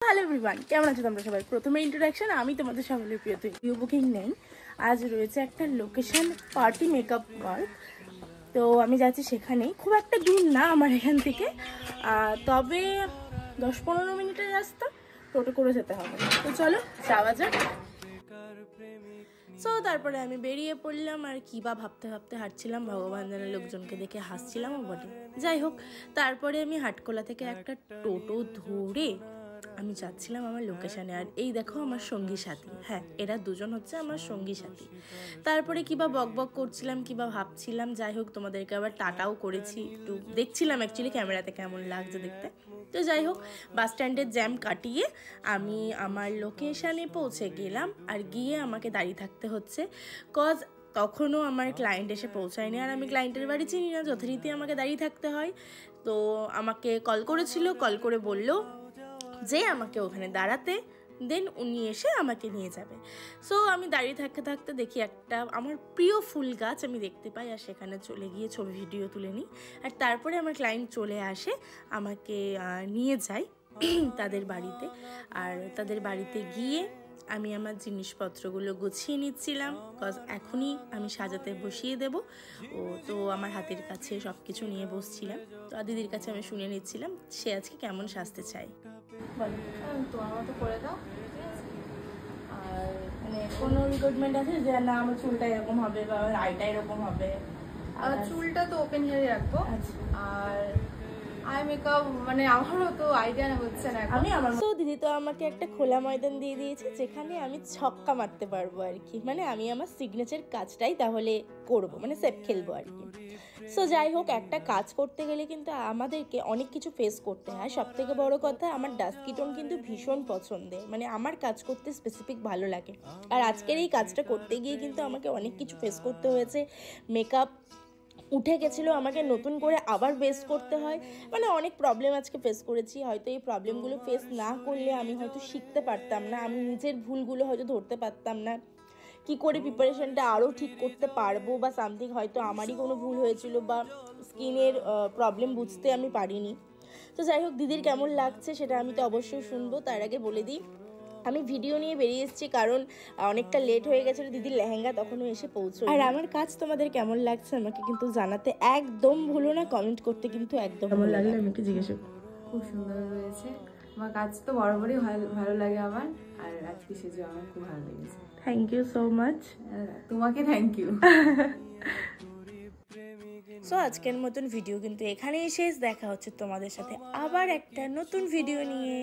Hello everyone, কেমন আছো তোমরা সবাই? প্রথমে ইন্ট্রোডাকশন, আমি তোমাদের সকলের প্রিয় রিভিউ বুকিং নেই। আজ রয়েছে একটা লোকেশন পার্টি মেকআপ ওয়ার্ক, তো আমি যাচ্ছি সেখানে। খুব একটা দূর না আমার এখান থেকে, তবে 10-15 মিনিটের রাস্তা, টোটো করে যেতে হবে। তো চলো যাওয়া যাক। সো তারপরে আমি বেরিয়ে পড়লাম, আর কী বা ভাবতে ভাবতে হাঁটছিলাম, ভগবান জানে লোকজনকে দেখে হাসছিলামও বটে। যাই হোক, তারপরে আমি হাটকোলা থেকে একটা টোটো ধরে আমি যাচ্ছিলাম আমার লোকেশানে। আর এই দেখো আমার সঙ্গী সাথী, হ্যাঁ এরা দুজন হচ্ছে আমার সঙ্গী সাথী। তারপরে কিবা বক বক করছিলাম, কিবা ভাবছিলাম। যাই হোক, তোমাদেরকে আবার টাটাও করেছি, একটু দেখছিলাম অ্যাকচুয়ালি ক্যামেরাতে কেমন লাগছে দেখতে। তো যাই হোক, বাস স্ট্যান্ডের জ্যাম কাটিয়ে আমি আমার লোকেশানে পৌঁছে গেলাম। আর গিয়ে আমাকে দাঁড়িয়ে থাকতে হচ্ছে, কজ তখনও আমার ক্লায়েন্ট এসে পৌঁছায়নি, আর আমি ক্লায়েন্টের বাড়ি চিনি না, যথারীতি আমাকে দাঁড়িয়ে থাকতে হয়। তো আমাকে কল করেছিল, কল করে বলল যে আমাকে ওখানে দাঁড়াতে, দেন উনি এসে আমাকে নিয়ে যাবে। সো আমি দাঁড়িয়ে থাকতে থাকতে দেখি একটা আমার প্রিয় ফুল গাছ আমি দেখতে পাই, আর সেখানে চলে গিয়ে ছবি ভিডিও তুলে নিই। আর তারপরে আমার ক্লায়েন্ট চলে আসে, আমাকে নিয়ে যায় তাদের বাড়িতে। আর তাদের বাড়িতে গিয়ে আমি আমার জিনিসপত্রগুলো গুছিয়ে নিচ্ছিলাম, কজ এখনই আমি সাজাতে বসিয়ে দেব। তো আমার হাতের কাছে সব কিছু নিয়ে বসছিলাম। তো দিদির কাছে আমি শুনে নিচ্ছিলাম সে আজকে কেমন সাজতে চায়। তোমার মতো করে দাও, ঠিক আছে? আর মানে কোনো রিকোয়ারমেন্ট আছে যে না আমার চুলটা এরকম হবে বা আমার আইটা এরকম হবে? আর চুলটা তো ওপেন হেয়ারে রাখবো। আর আই মেকআপ মানে আমারও তো আইডিয়া হচ্ছে না। আমি আমার দিদি তো আমাকে একটা খোলা ময়দান দিয়ে দিয়েছে, যেখানে আমি ছক্কা মারতে পারবো আর কি। মানে আমি আমার সিগনেচার কাজটাই তাহলে করব, মানে সেফ খেলবো আর কি। সো যাই হোক, একটা কাজ করতে গেলে কিন্তু আমাদেরকে অনেক কিছু ফেস করতে হয়। সব থেকে বড় কথা, আমার ডাস্কি টোন কিন্তু ভীষণ পছন্দের, মানে আমার কাজ করতে স্পেসিফিক ভালো লাগে। আর আজকের এই কাজটা করতে গিয়ে কিন্তু আমাকে অনেক কিছু ফেস করতে হয়েছে। মেকআপ উঠে গেছিলো, আমাকে নতুন করে আবার বেস করতে হয়, মানে অনেক প্রবলেম আজকে ফেস করেছি। হয়তো এই প্রবলেমগুলো ফেস না করলে আমি হয়তো শিখতে পারতাম না, আমি নিজের ভুলগুলো হয়তো ধরতে পারতাম না, কি করে প্রিপারেশনটা আরও ঠিক করতে পারবো বা সামথিং, হয়তো আমারই কোনো ভুল হয়েছিল বা স্কিনের প্রবলেম বুঝতে আমি পারিনি। তো যাই হোক, দিদির কেমন লাগছে সেটা আমি তো অবশ্যই শুনবো। তার আগে বলে দিই, আমি ভিডিও নিয়ে বেরিয়ে এসেছি কারণ অনেকটা লেট হয়ে গেছিলো, দিদির লেহেঙ্গা তখনও এসে পৌঁছয়। আর আমার কাজ তোমাদের কেমন লাগছে আমাকে কিন্তু জানাতে একদম ভুলো না, কমেন্ট করতে কিন্তু একদম কেমন লাগলে আমাকে জিজ্ঞেস করো। খুব সুন্দর হয়েছে, আমার কাজ তো বরাবরই ভালো লাগে আমার, আর আজকে সেজে আমার খুব ভালো লেগেছে। Thank you so much. তোমাকে থ্যাংক ইউ। সো আজকের মতন ভিডিও কিন্তু এখানেই শেষ। দেখা হচ্ছে তোমাদের সাথে আবার একটা নতুন ভিডিও নিয়ে।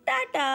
টাটা।